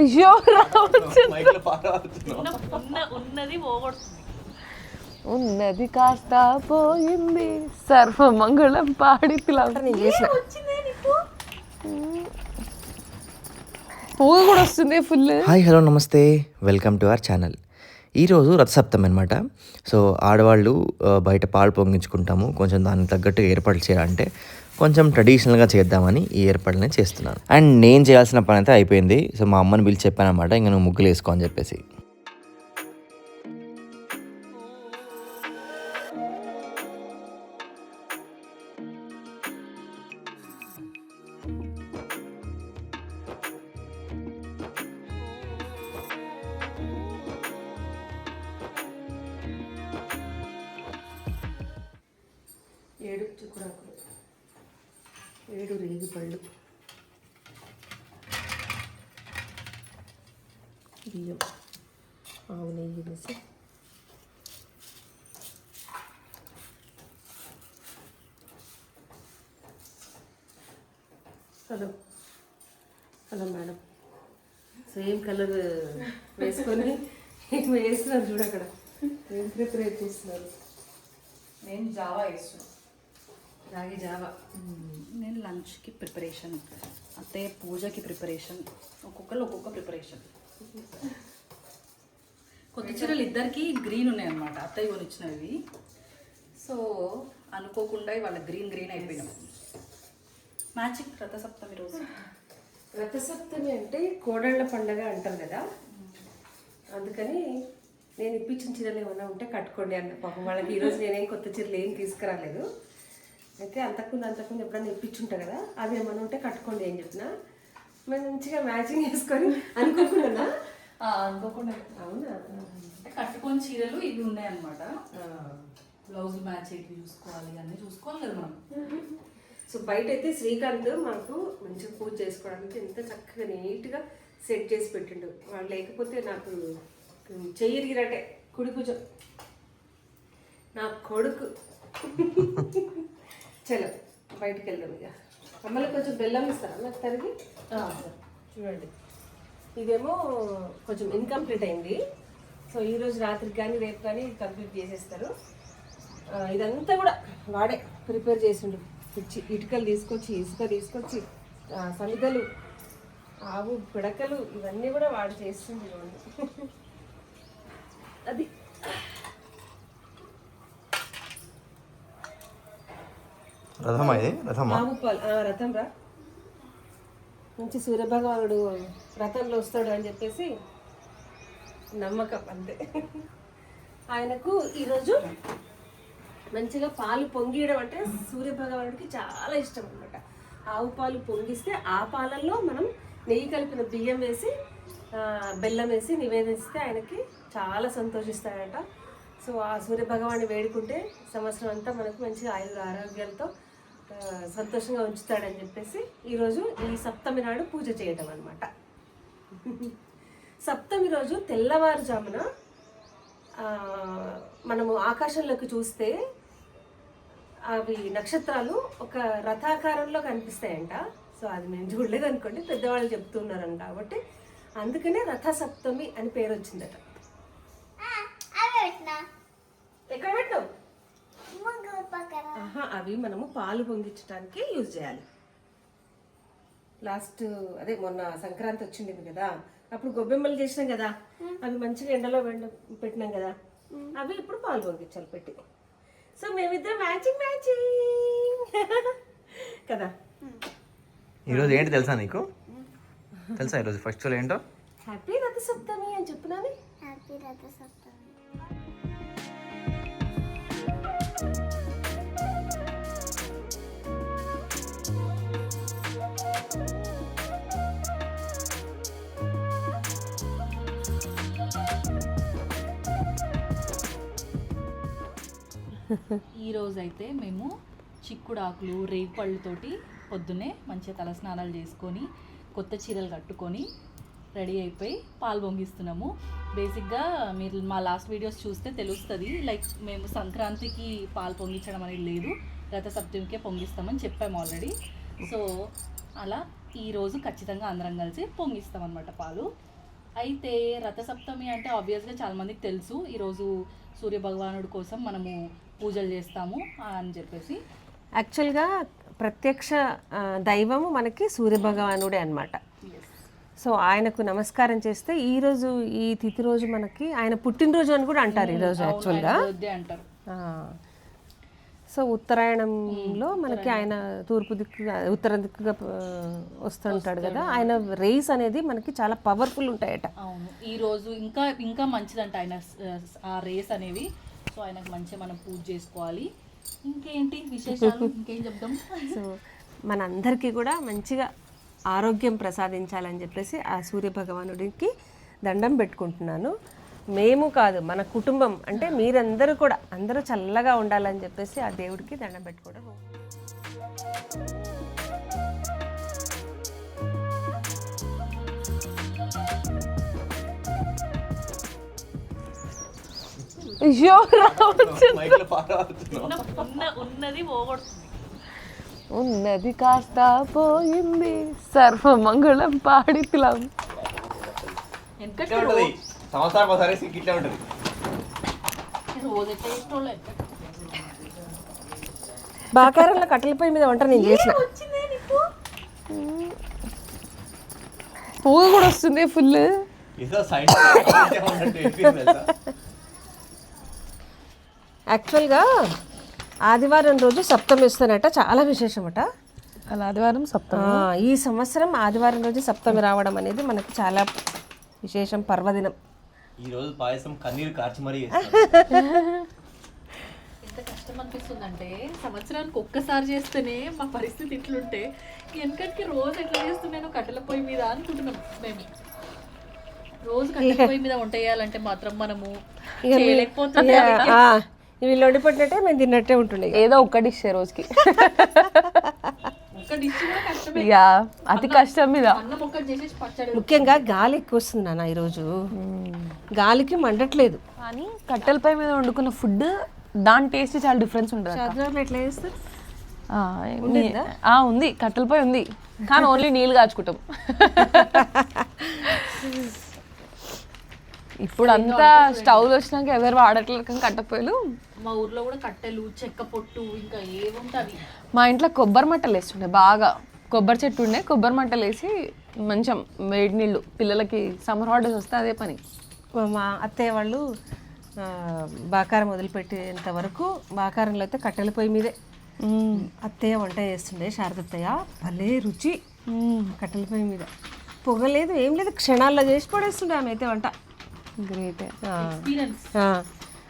అయ్యో ఉన్నది పోగొడుతుంది. ఉన్నది కాస్త పోయింది సర్వమంగళం పాడి నేను చేసిన పువ్వు కూడా వస్తుంది ఫుల్. హాయ్ హలో నమస్తే, వెల్కమ్ టు అవర్ ఛానల్. ఈరోజు రథసప్తమి అనమాట. సో ఆడవాళ్ళు బయట పాలు పొంగించుకుంటాము, కొంచెం దానికి తగ్గట్టు ఏర్పాట్లు చేయాలంటే కొంచెం ట్రెడిషనల్గా చేద్దామని ఈ ఏర్పాట్లని చేస్తున్నాను. అండ్ నేను చేయాల్సిన పని అయితే అయిపోయింది. సో మా అమ్మని పిలిచి చెప్పాను అనమాట, ఇంకా నువ్వు ముగ్గులు వేసుకో అని చెప్పేసి. ఏడు చిక్కుడాకులు, 7 రేగి పళ్ళు, బియ్యం, ఆవు నెయ్యి వేసి hello hello madam, same colour వేసుకొని వేస్తున్నారు చూడు అక్కడ. ఏం ప్రిపేర్ చేస్తున్నారు? నేను జావా వేస్తున్నాను. రాగి జావా. నేను లంచ్కి ప్రిపరేషన్, అత్తయ్య పూజకి ప్రిపరేషన్, ఒక్కొక్కరు ఒక్కొక్క ప్రిపరేషన్. కొత్త చీరలు ఇద్దరికి గ్రీన్ ఉన్నాయన్నమాట, అత్తయ్య కొనిచ్చినవి. సో అనుకోకుండా వాళ్ళ గ్రీన్ అయిపోయినాం. మ్యాచింగ్ రథసప్తమి రోజు. రథసప్తమి అంటే కోడళ్ళ పండగ అంటారు కదా, అందుకని నేను ఇప్పించిన చీరలు ఏమైనా ఉంటే కట్టుకోండి అన్న. పాపం వాళ్ళకి ఈరోజు నేనేం కొత్త చీరలు ఏం తీసుకురాలేదు. అయితే అంతకుముందు ఎప్పుడన్నా ఇప్పించుంటా కదా, అవి ఏమైనా ఉంటే కట్టుకోండి అని చెప్పిన. మంచిగా మ్యాచింగ్ చేసుకొని అనుకోకుండా అవునా కట్టుకొని చీరలు ఇవి ఉన్నాయన్నమాట. బ్లౌజ్ మ్యాచ్ అయితే చూసుకోవాలి, అన్నీ చూసుకోవాలి కదా మనం. సో బయట అయితే శ్రీకాంత్ మాకు మంచిగా పూజ చేసుకోవడానికి ఎంత చక్కగా నీట్గా సెట్ చేసి పెట్టిండు. వాళ్ళు లేకపోతే నాకు చెయ్యరిగిరటే కుడి భుజం నా కొడుకు. చలో బయటికి వెళ్దాం. ఇక అమ్మలు కొంచెం బెల్లం ఇస్తారా నాకు తరిగి? చూడండి, ఇదేమో కొంచెం ఇన్కంప్లీట్ అయింది. సో ఈరోజు రాత్రికి కానీ రేపు కానీ కంప్లీట్ చేసేస్తారు. ఇదంతా కూడా వాడే ప్రిపేర్ చేసిండు. ఇటుకలు తీసుకొచ్చి, ఇసుక తీసుకొచ్చి, సమిదలు, ఆవు పిడకలు, ఇవన్నీ కూడా వాడు చేస్తుంది. అది ఆవు పాలు రథం రా, మంచి సూర్యభగవానుడు రథంలో వస్తాడు అని చెప్పేసి నమ్మకం అంతే. ఆయనకు ఈరోజు మంచిగా పాలు పొంగియడం అంటే సూర్యభగవానుడికి చాలా ఇష్టం అనమాట. ఆవు పాలు పొంగిస్తే ఆ పాలల్లో మనం నెయ్యి కలిపిన బియ్యం వేసి బెల్లం వేసి నివేదిస్తే ఆయనకి చాలా సంతోషిస్తాడట. సో ఆ సూర్యభగవాన్ని వేడుకుంటే సంవత్సరం అంతా మనకు మంచిగా ఆరోగ్యాలతో సంతోషంగా ఉంచుతాడని చెప్పేసి ఈరోజు ఈ సప్తమి నాడు పూజ చేయటం అనమాట. సప్తమి రోజు తెల్లవారుజామున మనము ఆకాశంలోకి చూస్తే అవి నక్షత్రాలు ఒక రథాకారంలో కనిపిస్తాయంట. సో అది మేము చూడలేదు అనుకోండి, పెద్దవాళ్ళు చెప్తున్నారంట. కాబట్టి అందుకనే రథ సప్తమి అని పేరు వచ్చిందట. ఎక్కడ పెట్టావు? అవి మనము పాలు పొంగించడానికి యూజ్ చేయాలి. లాస్ట్ అదే మొన్న సంక్రాంతి వచ్చింది కదా, అప్పుడు గొబ్బెమ్మలు చేసినాం కదా, అవి మంచిగా ఎండలో పెట్టినాం కదా, అవి ఇప్పుడు పాలు పొంగించాలి పెట్టి. సో మేమిద్దరం మ్యాచింగ్ కదా. ఈరోజు ఏంటి తెలుసా నీకు? తెలుసా ఈరోజు ఫెస్టివల్ ఏంటో? హ్యాపీ రథ సప్తమి అని చెప్పునాని. హ్యాపీ రథ సప్తమి. ఈరోజు అయితే మేము చిక్కుడాకులు, రేగి పళ్ళతోటి పొద్దున్నే మంచిగా తలస్నానాలు చేసుకొని కొత్త చీరలు కట్టుకొని రెడీ అయిపోయి పాలు పొంగిస్తున్నాము. బేసిక్గా మీరు మా లాస్ట్ వీడియోస్ చూస్తే తెలుస్తుంది. లైక్ మేము సంక్రాంతికి పాలు పొంగించడం అనేది లేదు, రథసప్తమికే పొంగిస్తామని చెప్పాము ఆల్రెడీ. సో అలా ఈరోజు ఖచ్చితంగా అందరం కలిసి పొంగిస్తాం అనమాట పాలు. అయితే రథసప్తమి అంటే ఆబ్వియస్గా చాలామందికి తెలుసు, ఈరోజు సూర్య భగవానుడి కోసం మనము పూజలు చేస్తాము అని చెప్పేసి. యాక్చువల్గా ప్రత్యక్ష దైవము మనకి సూర్యభగవానుడే అన్నమాట. సో ఆయనకు నమస్కారం చేస్తే ఈరోజు ఈ తిథి రోజు మనకి ఆయన పుట్టినరోజు అని కూడా అంటారు ఈరోజు యాక్చువల్గా అంటారు. సో ఉత్తరాయణంలో మనకి ఆయన తూర్పు దిక్కుగా ఉత్తర దిక్కుగా వస్తుంటాడు కదా, ఆయన రేస్ అనేది మనకి చాలా పవర్ఫుల్ ఉంటాయట. అవును, ఈరోజు ఇంకా ఇంకా మంచిదంట ఆయన ఆ రేస్ అనేవి. సో ఆయనకు మంచిగా మనం పూజ చేసుకోవాలి. ఇంకేంటి విశేషాలు, ఇంకేం చెప్దాం. సో మనందరికీ కూడా మంచిగా ఆరోగ్యం ప్రసాదించాలని చెప్పేసి ఆ సూర్య భగవానుడికి దండం పెట్టుకుంటున్నాను. మేము కాదు, మన కుటుంబం అంటే మీరందరూ కూడా అందరూ చల్లగా ఉండాలని చెప్పేసి ఆ దేవుడికి దండం పెట్టుకోవడం. అయ్యో ఉన్నది పోగొడుతుంది. ఉన్నది కాస్త పోయింది, సర్వమంగళం పాడితులం. సంవత్సరానికి ఒకసారి ఇట్లా ఉంటుంది. రోజు ఎట్లా చేసిన బాకారంలో కట్టెల పొయ్యి మీద వంట నేను చేసిన. పువ్వు కూడా వస్తుంది ఫుల్. యాక్చువల్గా ఆదివారం రోజు సప్తమి వస్తానట, చాలా విశేషమట. అలా ఆదివారం సప్తమి. ఈ సంవత్సరం ఆదివారం రోజు సప్తమి రావడం అనేది మనకి చాలా విశేషం, పర్వదినం. ఈ రోజు పాయసం కన్నీరు కార్చి మరీ ఎంత కష్టం అనిపిస్తుందంటే, సంవత్సరానికి ఒక్కసారి చేస్తేనే మా పరిస్థితి ఇట్లుంటే వెనకటికి రోజు ఎట్లా చేస్తున్నాను కట్టెల పొయ్యి మీద అనుకుంటున్నాం మేము. రోజు కట్టెల పొయ్యి మీద వంట చేయాలంటే మాత్రం మనము చేయలేకపోతున్నాం. వీళ్ళు వండిపట్టినట్టే మేము తిన్నట్టే ఉంటుండే. ఏదో ఒక్క డిష్ రోజుకి. ఒక్క డిష్ కూడా కష్టమే. యా, అతి కష్టం మీద. అన్నం ఒక్కటి చేసేసి పచ్చడి. ముఖ్యంగా గాలి ఎక్కువ వస్తుంది నాన్న ఈరోజు, గాలికి మండట్లేదు. కానీ కట్టెలపై మీద వండుకున్న ఫుడ్ దాని టేస్ట్ చాలా డిఫరెన్స్ ఉంటుంది. చదువులో ఎట్లా చేస్తారు? ఉంది, కట్టెలపై ఉంది, కానీ ఓన్లీ నీళ్ళు కాచుకుంటాం. ఇప్పుడు అంతా స్టవ్లు వచ్చినాక ఎవరు వాడట్లేదు, కానీ కట్టెపొయ్యలు. మా ఊర్లో కూడా కట్టెలు, చెక్క పొట్టు, ఇంకా ఏముంటది. మా ఇంట్లో కొబ్బరి మట్టలు వేస్తుండే, బాగా కొబ్బరి చెట్టు ఉండే, కొబ్బరి మట్టలు వేసి మంచం వేడి నీళ్ళు పిల్లలకి సమ్మర్ హాలిడేస్ వస్తే అదే పని. మా అత్తయ్య వాళ్ళు బాకారం వదిలిపెట్టేంత వరకు బాకారంలో అయితే కట్టెల పొయ్యి మీదే అత్తయ్య వంట చేస్తుండే, శారదత్తయ్య. భలే రుచి కట్టెల పొయ్యి మీద, పొగలేదు ఏం లేదు, క్షణాల్లో చేసి పడేస్తుండే ఆమె అయితే వంట. గ్రేట్.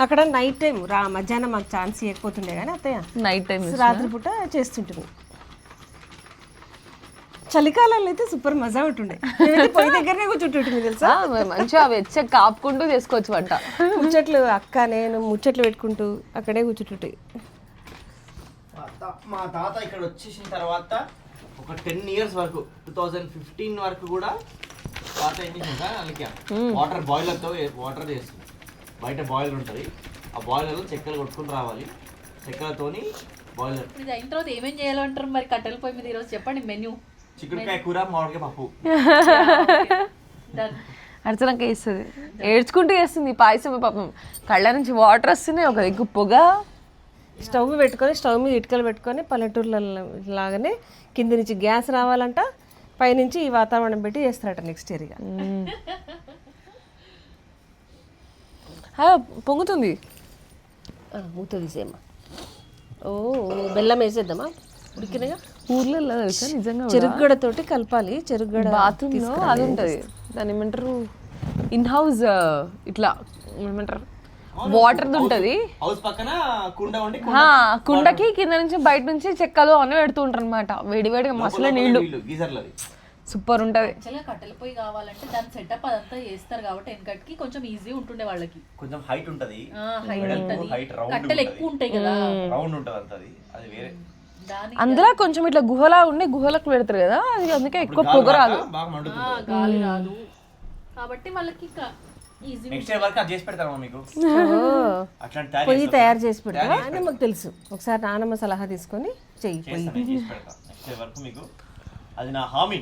అక్కడ నైట్ టైం మధ్యాహ్నం మాకు ఛాన్స్ ఇవ్వకపోతుండే కానీ అత్తయ్య నైట్ టైం రాత్రిపూట చేస్తుంటుంది. చలికాలంలో అయితే సూపర్ మజా ఉంటుండే, పొయ్యి దగ్గరనే కూర్చుంటుంటుంది తెలుసా. మంచిగా వెచ్చ కాపుకుంటూ చేసుకోవచ్చు వంట. ముచ్చట్లు అక్క నేను ముచ్చట్లు పెట్టుకుంటూ అక్కడే కూర్చుంటుంటాయి. మా తాత ఇక్కడ వచ్చేసిన తర్వాత ఒక 10 years వరకు 2015 వరకు కూడా తాత ఏం చేసిందా, వాటర్ బాయిలర్తో వాటర్ చేస్తుంది. బయట బాయిలర్ ఉంటుంది, ఆ బాయిలర్లో చెక్కలు కొట్టుకుని రావాలి, చెక్కలతోని బాయిలర్. ఇది అయిన తర్వాత ఏమేం చేయాలంటారు మరి కట్టెల పొయ్యి మీద ఈరోజు చెప్పండి మెన్యూ. చిక్కుడుకాయ కూర, మామిడికాయ పప్పు. అర్చనక వేస్తుంది, ఏడ్చుకుంటూ వేస్తుంది పాయసం. పాపం కళ్ళ నుంచి వాటర్ వస్తున్నాయి, ఒక దిక్కు పొగ. స్టవ్ పెట్టుకొని స్టవ్ మీద ఇటుకలు పెట్టుకొని పల్లెటూర్ల లాగానే కింద నుంచి గ్యాస్ రావాలంట, పైనుంచి ఈ వాతావరణం పెట్టి చేస్తారట నెక్స్ట్ ఇయర్. పొంగుతుంది, మూత తీసేమ్మా. ఓ బెల్లం వేసేద్దామా ఉడికినగా. ఊర్లలో తెలుసా నిజంగా చెరుగ్గడతోటి కలపాలి. చెరుగ్గడ బాత్రూంలో అది ఉంటుంది, దాని ఏమంటారు ఇన్ హౌస్, ఇట్లా ఏమంటారు వాటర్ ఉంటుంది, కుండకి కింద నుంచి బయట నుంచి చెక్కలు అన్నీ పెడుతూ ఉంటారు అనమాట. వేడి వేడిగా మసలు నీళ్లు, సూపర్ ఉంటది. యాక్చువల్గా కట్టెల పొయ్యి కావాలంటే దాని సెటప్ అదంతా చేస్తారు కాబట్టి వెనకటికి కొంచెం ఈజీ ఉంటుండే వాళ్ళకి. కొంచెం హైట్ ఉంటది, కట్టెలు ఎక్కువ ఉంటాయి కదా, రౌండ్ ఉంటది అంతది, అది వేరే. అందులో కొంచెం ఇట్లా గుహలా ఉండి గుహలకు పెడతారు కదా, అది అందుకే ఎక్కువ పొగ రాదు, గాలి రాదు కాబట్టి వాళ్ళకి పొయ్యి తయారు చేసి పెడతా అని మాకు తెలుసు. ఒకసారి నానమ్మ సలహా తీసుకొని చెయ్యి పొయ్యి. అది నా హామీ.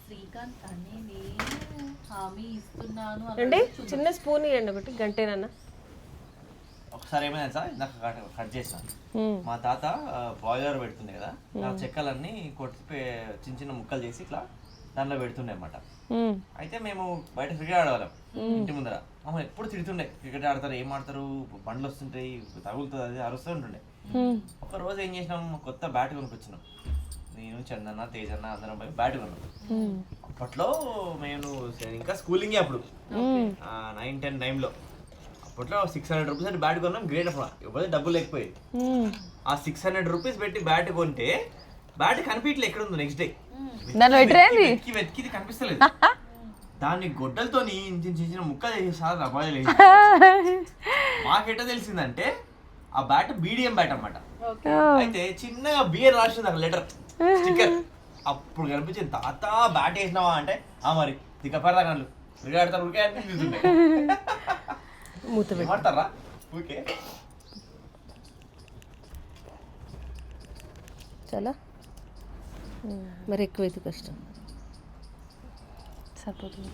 శ్రీకాంత్ అనే నేను హామీ ఇస్తున్నాను అంటే చిన్న స్పూన్ ఇవ్వండి ఒకటి గంటేనన్నా. ఒకసారి ఏమైంది సార్, ఇందాక కట్ చేసాను. మా తాత బాయిలర్ పెడుతుండే కదా, నా చెక్కలన్నీ కొట్టి చిన్న చిన్న ముక్కలు చేసి ఇట్లా దాంట్లో పెడుతుండే అన్నమాట. అయితే మేము బయట క్రికెట్ ఆడేవాళ్ళం ఇంటి ముందర. అమ్మ ఎప్పుడు తిడుతుండే, క్రికెట్ ఆడతారు, ఏం ఆడతారు, బండ్లు వస్తుంటాయి, తగులుతుంది, అది అరుస్తూ ఉంటుండే. ఒక రోజు ఏం చేసినాం, కొత్త బ్యాట్ కొనుక్కొచ్చినాం. నేను, చందన్న, తేజన్న అందరం పోయి బ్యాట్ కొన్నాం. అప్పట్లో నేను ఇంకా స్కూలింగే అప్పుడు 9-10 టైంలో. అప్పట్లో 600 రూపీస్ అంటే బ్యాట్ కొన్నాం. గ్రేట్ అప్పుడు ఎవరి డబ్బులు లేకపోయి ఆ 600 రూపీస్ పెట్టి బ్యాట్ కొంటే బ్యాట్ కనిపించలేదు ఎక్కడ ఉందో. నెక్స్ట్ డే వెతికి కనిపిస్తలేదు. దాన్ని గొడ్డలతో చిన్న ముక్కలు చేసి సార్ అబ్బాయిలు మాకెట్ట తెలిసిందంటే ఆ బ్యాట్ బీడిఎం బ్యాట్ అన్నమాట. అయితే చిన్నగా బియర్ రాసింది అక్కడ లెటర్ స్టిక్కర్. అప్పుడు కనిపించింది, తాత బ్యాట్ వేసినావా అంటే మరి దిగపడదా కళ్ళు ఉరికాడతారు, ఉరికే అనిపిస్తుండే. మూతారా ఊరికే చాలా మరి ఎక్కువైతే కష్టం. సరిపోతుంది.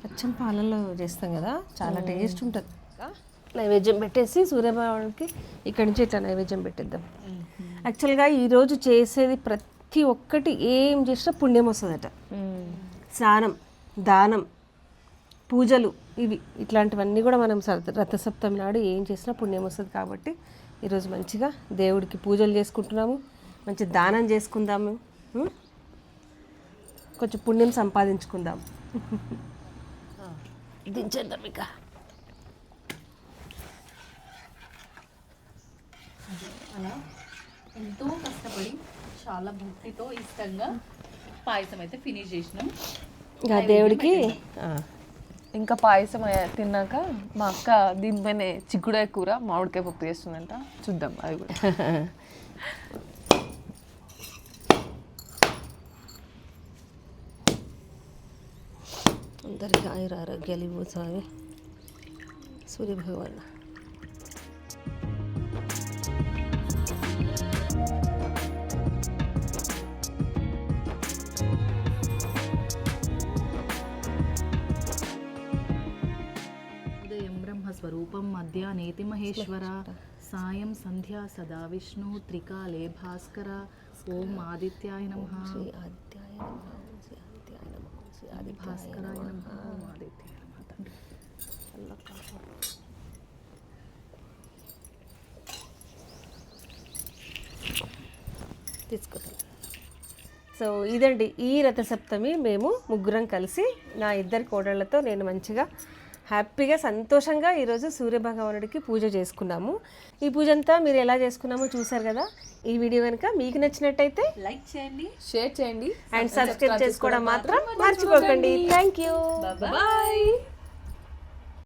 అచ్చం పాలల్లో చేస్తాం కదా, చాలా టేస్ట్ ఉంటుంది. నైవేద్యం పెట్టేసి సూర్యభగవానుడికి ఇక్కడి నుంచి ఇట్లా నైవేద్యం పెట్టేద్దాం. యాక్చువల్గా ఈరోజు చేసేది ప్రతి ఒక్కటి ఏం చేసినా పుణ్యం వస్తుందట. స్నానం, దానం, పూజలు, ఇవి ఇట్లాంటివన్నీ కూడా మనం రథసప్తమి నాడు ఏం చేసినా పుణ్యం వస్తుంది. కాబట్టి ఈరోజు మంచిగా దేవుడికి పూజలు చేసుకుంటున్నాము, మంచి దానం చేసుకుందాము, కొంచెం పుణ్యం సంపాదించుకుందాం. దించేద్దాం ఇక. అలా ఎంతో కష్టపడి చాలా భక్తితో ఇష్టంగా పాయసం అయితే ఫినిష్ చేసినాం. ఇంకా దేవుడికి ఇంకా పాయసం తిన్నాక మా అక్క దీనిపైన చిక్కుడాయ కూర మామిడికాయ పప్పు చేస్తుందంట, చూద్దాం అది కూడా. అందరికీ ఆయుర ఆరోగ్యాలు ఇవ్వు స్వామి సూర్యభగవాన్. ఉదయం బ్రహ్మస్వరూపం మధ్యాహ్నేతి మహేశ్వర సాయం సంధ్యా సదా విష్ణు త్రికాలే భాస్కర ఓం ఆదిత్యాయ నమః. శ్రీ ఆదిత్యాయ నమః, శ్రీ ఆదిత్యాయ నమః, శ్రీ ఆది భాస్కరాయ నమః, ఓం ఆదిత్యాయ నమః. తండ్రి తీసుకుంటాం. సో ఇదండి ఈ రథసప్తమి. మేము ముగ్గురం కలిసి నా ఇద్దరి కోడళ్లతో నేను మంచిగా హ్యాపీగా సంతోషంగా ఈరోజు సూర్యభగవానుడికి పూజ చేసుకున్నాము. ఈ పూజ అంతా మీరు ఎలా చేసుకున్నామో చూసారు కదా. ఈ వీడియో కనుక మీకు నచ్చినట్టయితే లైక్ చేయండి, షేర్ చేయండి అండ్ సబ్స్క్రైబ్ చేసుకోవడం మాత్రం మర్చిపోకండి. Thank you, bye.